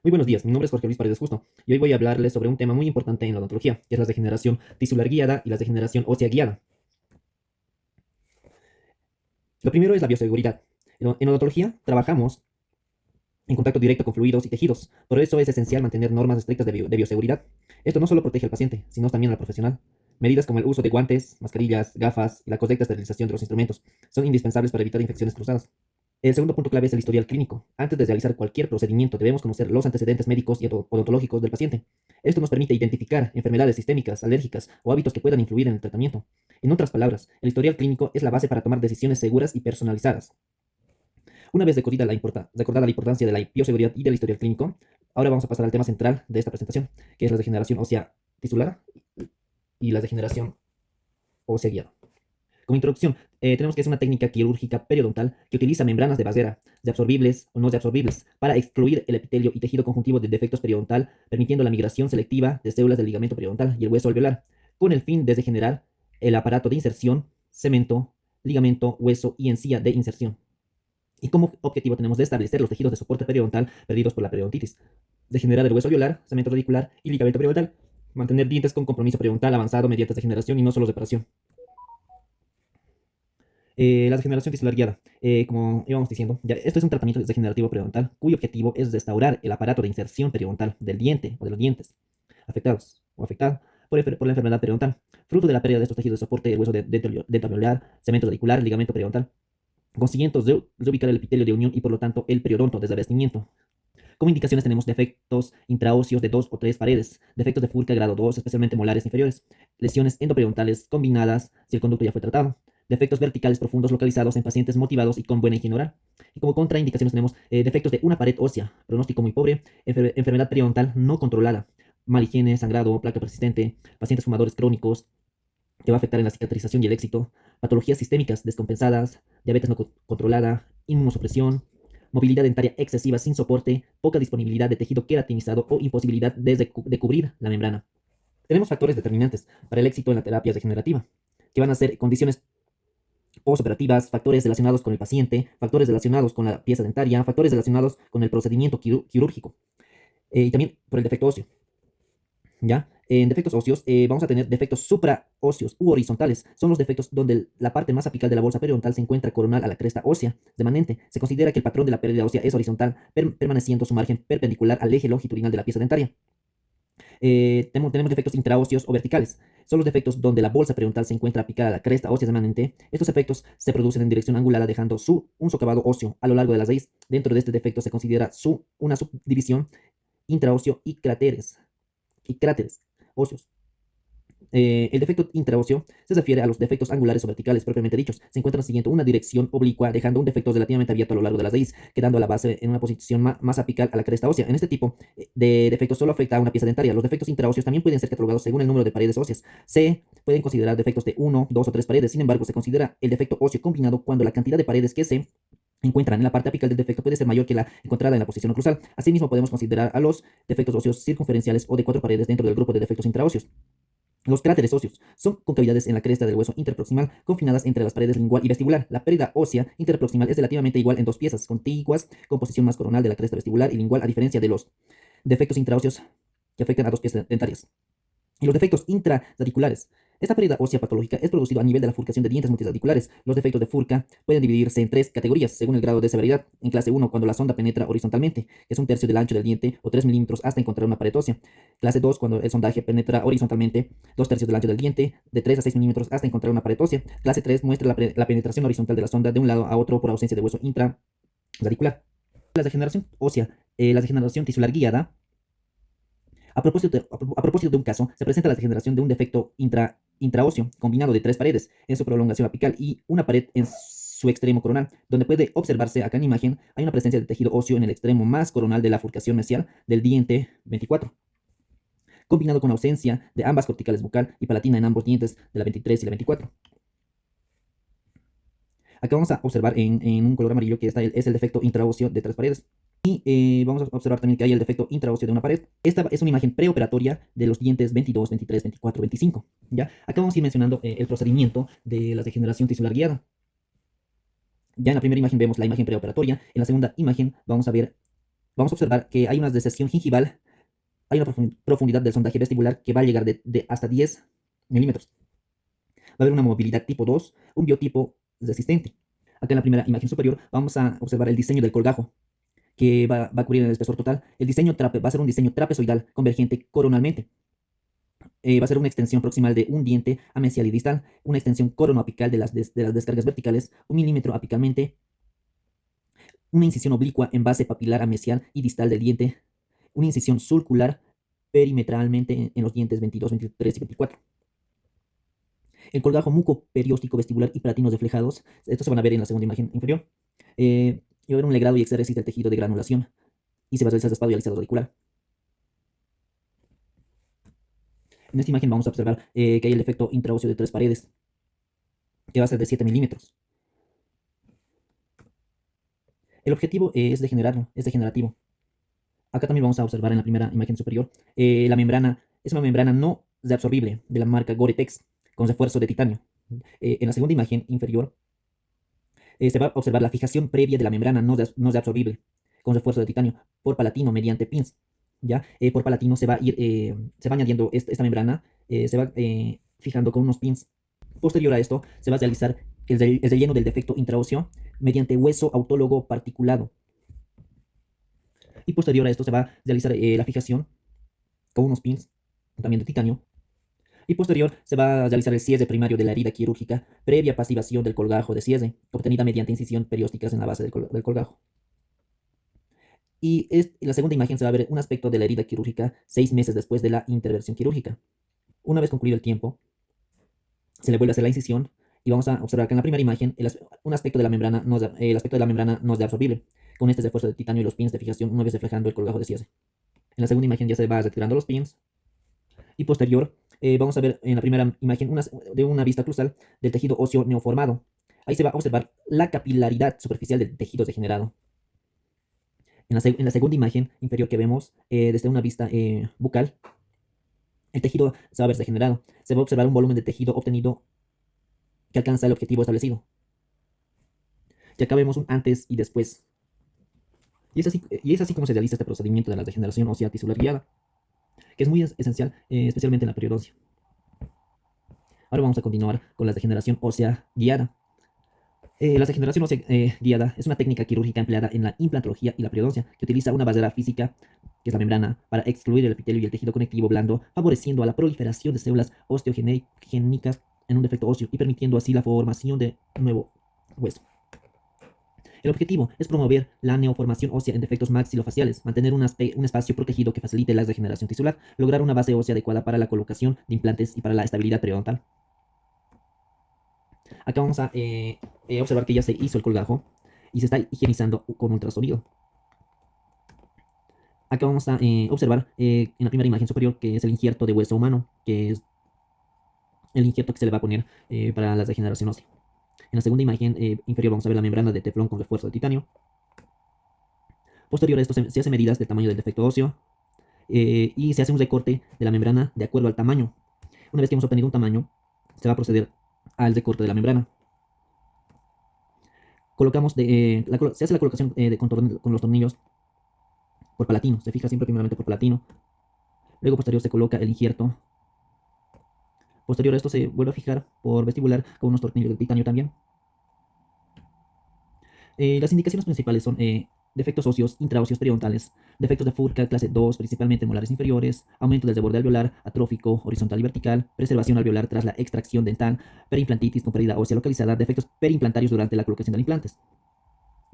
Muy buenos días, mi nombre es Jorge Luis Paredes Justo y hoy voy a hablarles sobre un tema muy importante en la odontología, que es la degeneración tisular guiada y la degeneración ósea guiada. Lo primero es la bioseguridad. En odontología trabajamos en contacto directo con fluidos y tejidos, por eso es esencial mantener normas estrictas de bioseguridad. Esto no solo protege al paciente, sino también al profesional. Medidas como el uso de guantes, mascarillas, gafas y la correcta esterilización de los instrumentos son indispensables para evitar infecciones cruzadas. El segundo punto clave es el historial clínico. Antes de realizar cualquier procedimiento, debemos conocer los antecedentes médicos y odontológicos del paciente. Esto nos permite identificar enfermedades sistémicas, alérgicas o hábitos que puedan influir en el tratamiento. En otras palabras, el historial clínico es la base para tomar decisiones seguras y personalizadas. Una vez recordada la importancia de la bioseguridad y del historial clínico, ahora vamos a pasar al tema central de esta presentación, que es la degeneración ósea tisular y la degeneración ósea guiada. Como introducción, tenemos que es una técnica quirúrgica periodontal que utiliza membranas de barrera, de absorbibles o no de absorbibles, para excluir el epitelio y tejido conjuntivo de defectos periodontal, permitiendo la migración selectiva de células del ligamento periodontal y el hueso alveolar, con el fin de degenerar el aparato de inserción, cemento, ligamento, hueso y encía de inserción. Y como objetivo tenemos de establecer los tejidos de soporte periodontal perdidos por la periodontitis, degenerar el hueso alveolar, cemento radicular y ligamento periodontal, mantener dientes con compromiso periodontal avanzado mediante degeneración y no solo reparación. La degeneración tisular guiada. Como íbamos diciendo, ya, esto es un tratamiento degenerativo periodontal cuyo objetivo es restaurar el aparato de inserción periodontal del diente o de los dientes afectados o afectado por la enfermedad periodontal, fruto de la pérdida de estos tejidos de soporte del hueso dento-alveolar, cemento radicular, ligamento periodontal, consiguiendo reubicar el epitelio de unión y por lo tanto el periodonto de revestimiento. Como indicaciones tenemos defectos intraóseos de 2 o 3 paredes, defectos de Furca grado 2, especialmente molares inferiores, lesiones endoperiodontal combinadas si el conducto ya fue tratado, defectos verticales profundos localizados en pacientes motivados y con buena higiene oral. Y como contraindicaciones tenemos defectos de una pared ósea, pronóstico muy pobre, enfermedad periodontal no controlada, mal higiene, sangrado, placa persistente, pacientes fumadores crónicos, que va a afectar en la cicatrización y el éxito, patologías sistémicas descompensadas, diabetes no controlada, inmunosupresión, movilidad dentaria excesiva sin soporte, poca disponibilidad de tejido queratinizado o imposibilidad de cubrir la membrana. Tenemos factores determinantes para el éxito en la terapia regenerativa, que van a ser condiciones postoperativas, factores relacionados con el paciente, factores relacionados con la pieza dentaria, factores relacionados con el procedimiento quirúrgico y también por el defecto óseo. ¿Ya? En defectos óseos vamos a tener defectos supraóseos u horizontales. Son los defectos donde la parte más apical de la bolsa periodontal se encuentra coronal a la cresta ósea remanente. Se considera que el patrón de la pérdida ósea es horizontal, permaneciendo su margen perpendicular al eje longitudinal de la pieza dentaria. Tenemos defectos intraóseos o verticales. Son los defectos donde la bolsa periodontal se encuentra aplicada a la cresta ósea remanente. Estos efectos se producen en dirección angulada, dejando un socavado óseo a lo largo de la raíz. Dentro de este defecto se considera una subdivisión intraóseo y cráteres óseos. El defecto intraóseo se refiere a los defectos angulares o verticales propiamente dichos. Se encuentran siguiendo una dirección oblicua, dejando un defecto relativamente abierto a lo largo de la raíz, quedando a la base en una posición más apical a la cresta ósea. En este tipo de defectos solo afecta a una pieza dentaria. Los defectos intraóseos también pueden ser catalogados según el número de paredes óseas. Se pueden considerar defectos de 1, 2 o 3 paredes. Sin embargo, se considera el defecto óseo combinado cuando la cantidad de paredes que se encuentran en la parte apical del defecto puede ser mayor que la encontrada en la posición oclusal. Asimismo, podemos considerar a los defectos óseos circunferenciales o de 4 paredes dentro del grupo de defectos intraóseos. Los cráteres óseos son concavidades en la cresta del hueso interproximal confinadas entre las paredes lingual y vestibular. La pérdida ósea interproximal es relativamente igual en dos piezas contiguas con posición más coronal de la cresta vestibular y lingual, a diferencia de los defectos intraóseos que afectan a dos piezas dentarias. Y los defectos intraradiculares. Esta pérdida ósea patológica es producida a nivel de la furcación de dientes multiradiculares. Los defectos de furca pueden dividirse en tres categorías según el grado de severidad. En clase 1, cuando la sonda penetra horizontalmente, que es un tercio del ancho del diente o 3 milímetros hasta encontrar una pared ósea. Clase 2, cuando el sondaje penetra horizontalmente, 2 tercios del ancho del diente, de 3 a 6 milímetros hasta encontrar una pared ósea. Clase 3 muestra la penetración horizontal de la sonda de un lado a otro por ausencia de hueso intraradicular. La degeneración ósea, la degeneración tisular guiada. A propósito de un caso, se presenta la degeneración de un defecto intraóseo combinado de tres paredes en su prolongación apical y una pared en su extremo coronal, donde puede observarse acá en imagen, hay una presencia de tejido óseo en el extremo más coronal de la furcación mesial del diente 24, combinado con ausencia de ambas corticales bucal y palatina en ambos dientes de la 23 y la 24. Acá vamos a observar en un color amarillo que es el defecto intraóseo de tres paredes. Y vamos a observar también que hay el defecto intraóseo de una pared. Esta es una imagen preoperatoria de los dientes 22, 23, 24, 25. ¿Ya? Acá vamos a ir mencionando el procedimiento de la degeneración tisular guiada. Ya en la primera imagen vemos la imagen preoperatoria. En la segunda imagen vamos a ver vamos a observar que hay una desección gingival, hay una profundidad del sondaje vestibular que va a llegar de hasta 10 milímetros. Va a haber una movilidad tipo 2, un biotipo resistente. Acá en la primera imagen superior vamos a observar el diseño del colgajo, que va a cubrir el espesor total. El diseño va a ser un diseño trapezoidal convergente coronalmente. Va a ser una extensión proximal de un diente amesial y distal, una extensión coronoapical de las descargas verticales, 1 milímetro apicalmente, una incisión oblicua en base papilar amesial y distal del diente, una incisión sulcular perimetralmente en los dientes 22, 23 y 24. El colgajo mucoperióstico vestibular y platinos reflejados, estos se van a ver en la segunda imagen inferior. Y va a haber un legrado y exéresis del tejido de granulación y se va a realizar raspado y alisado radicular. En esta imagen vamos a observar que hay el efecto intraóseo de 3 paredes, que va a ser de 7 milímetros. El objetivo es degenerarlo, es degenerativo. Acá también vamos a observar en la primera imagen superior, la membrana es una membrana no reabsorbible de la marca Gore-Tex con refuerzo de titanio. En la segunda imagen inferior se va a observar la fijación previa de la membrana no reabsorbible con refuerzo de titanio por palatino mediante pins. ¿Ya? Por palatino se va a ir, se va añadiendo esta membrana, se va fijando con unos pins. Posterior a esto se va a realizar el relleno del defecto intraóseo mediante hueso autólogo particulado. Y posterior a esto se va a realizar la fijación con unos pins, también de titanio. Y posterior se va a realizar el cierre primario de la herida quirúrgica previa pasivación del colgajo de cierre, obtenida mediante incisión periósticas en la base del colgajo. Y en la segunda imagen se va a ver un aspecto de la herida quirúrgica 6 meses después de la intervención quirúrgica. Una vez concluido el tiempo, se le vuelve a hacer la incisión y vamos a observar que en la primera imagen un aspecto de la membrana el aspecto de la membrana no es reabsorbible, con este refuerzo de titanio y los pins de fijación una vez reflejando el colgajo de cierre. En la segunda imagen ya se va retirando los pins y posterior vamos a ver en la primera imagen de una vista cruzal del tejido óseo neoformado. Ahí se va a observar la capilaridad superficial del tejido degenerado. En la segunda imagen inferior que vemos, desde una vista bucal, el tejido se va a ver degenerado. Se va a observar un volumen de tejido obtenido que alcanza el objetivo establecido. Y acá vemos un antes y después. Y es así como se realiza este procedimiento de la degeneración ósea tisular guiada, que es muy esencial, especialmente en la periodoncia. Ahora vamos a continuar con la degeneración ósea guiada. La degeneración ósea guiada es una técnica quirúrgica empleada en la implantología y la periodoncia que utiliza una barrera física, que es la membrana, para excluir el epitelio y el tejido conectivo blando, favoreciendo a la proliferación de células osteogénicas en un defecto óseo y permitiendo así la formación de un nuevo hueso. El objetivo es promover la neoformación ósea en defectos maxilofaciales, mantener un espacio protegido que facilite la regeneración tisular, lograr una base ósea adecuada para la colocación de implantes y para la estabilidad periodontal. Acá vamos a observar que ya se hizo el colgajo y se está higienizando con ultrasonido. Acá vamos a observar en la primera imagen superior que es el injerto de hueso humano, que es el injerto que se le va a poner para la regeneración ósea. En la segunda imagen inferior vamos a ver la membrana de teflón con refuerzo de titanio. Posterior a esto se hace medidas del tamaño del defecto óseo y se hace un recorte de la membrana de acuerdo al tamaño. Una vez que hemos obtenido un tamaño, se va a proceder al recorte de la membrana. Se hace la colocación con los tornillos por palatino. Se fija siempre primeramente por palatino. Luego posterior se coloca el injerto. Posterior a esto se vuelve a fijar por vestibular con unos tornillos de titanio también. Las indicaciones principales son defectos óseos, intraóseos periodontales, defectos de Furca clase 2, principalmente molares inferiores, aumento del reborde alveolar, atrófico, horizontal y vertical, preservación alveolar tras la extracción dental, perimplantitis con pérdida ósea localizada, defectos periimplantarios durante la colocación de implantes.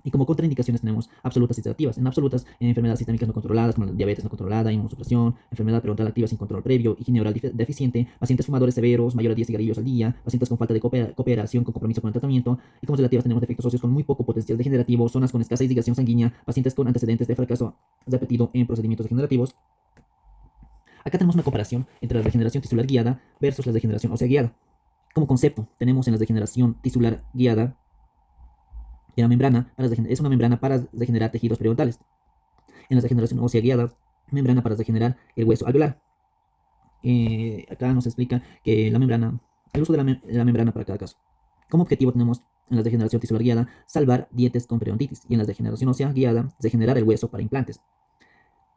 Y como contraindicaciones tenemos absolutas y sedativas. En absolutas, enfermedades sistémicas no controladas, como la diabetes no controlada, inmunosupresión, enfermedad periodontal activa sin control previo, higiene oral deficiente, pacientes fumadores severos, mayor a 10 cigarrillos al día, pacientes con falta de cooperación con compromiso con el tratamiento. Y como sedativas tenemos defectos óseos con muy poco potencial degenerativo, zonas con escasa irrigación sanguínea, pacientes con antecedentes de fracaso repetido en procedimientos degenerativos. Acá tenemos una comparación entre la degeneración tisular guiada versus la degeneración ósea guiada. Como concepto, tenemos en la degeneración tisular guiada la membrana es una membrana para regenerar tejidos periodontales. En la degeneración ósea guiada, membrana para regenerar el hueso alveolar. Acá nos explica que el uso de la membrana para cada caso. Como objetivo tenemos En la degeneración tisular guiada, salvar dientes con periodontitis. Y en la degeneración ósea guiada, degenerar el hueso para implantes.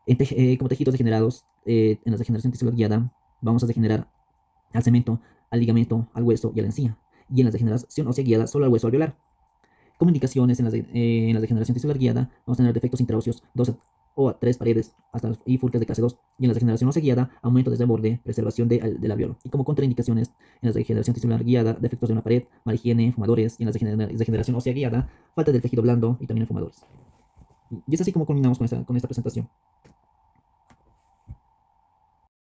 Como tejidos degenerados, en la degeneración tisular guiada, vamos a degenerar al cemento, al ligamento, al hueso y a la encía. Y en la degeneración ósea guiada, solo al hueso alveolar. Como indicaciones en la degeneración tisular guiada, vamos a tener defectos intraóseos, 2 o 3 paredes hasta y furcas de clase 2. Y en la degeneración ósea guiada, aumento desde el borde, preservación del alveolo. Y como contraindicaciones, en la degeneración tisular guiada, defectos de una pared, mala higiene, fumadores. Y en la degeneración ósea guiada, falta del tejido blando y también en fumadores. Y es así como culminamos con esta presentación.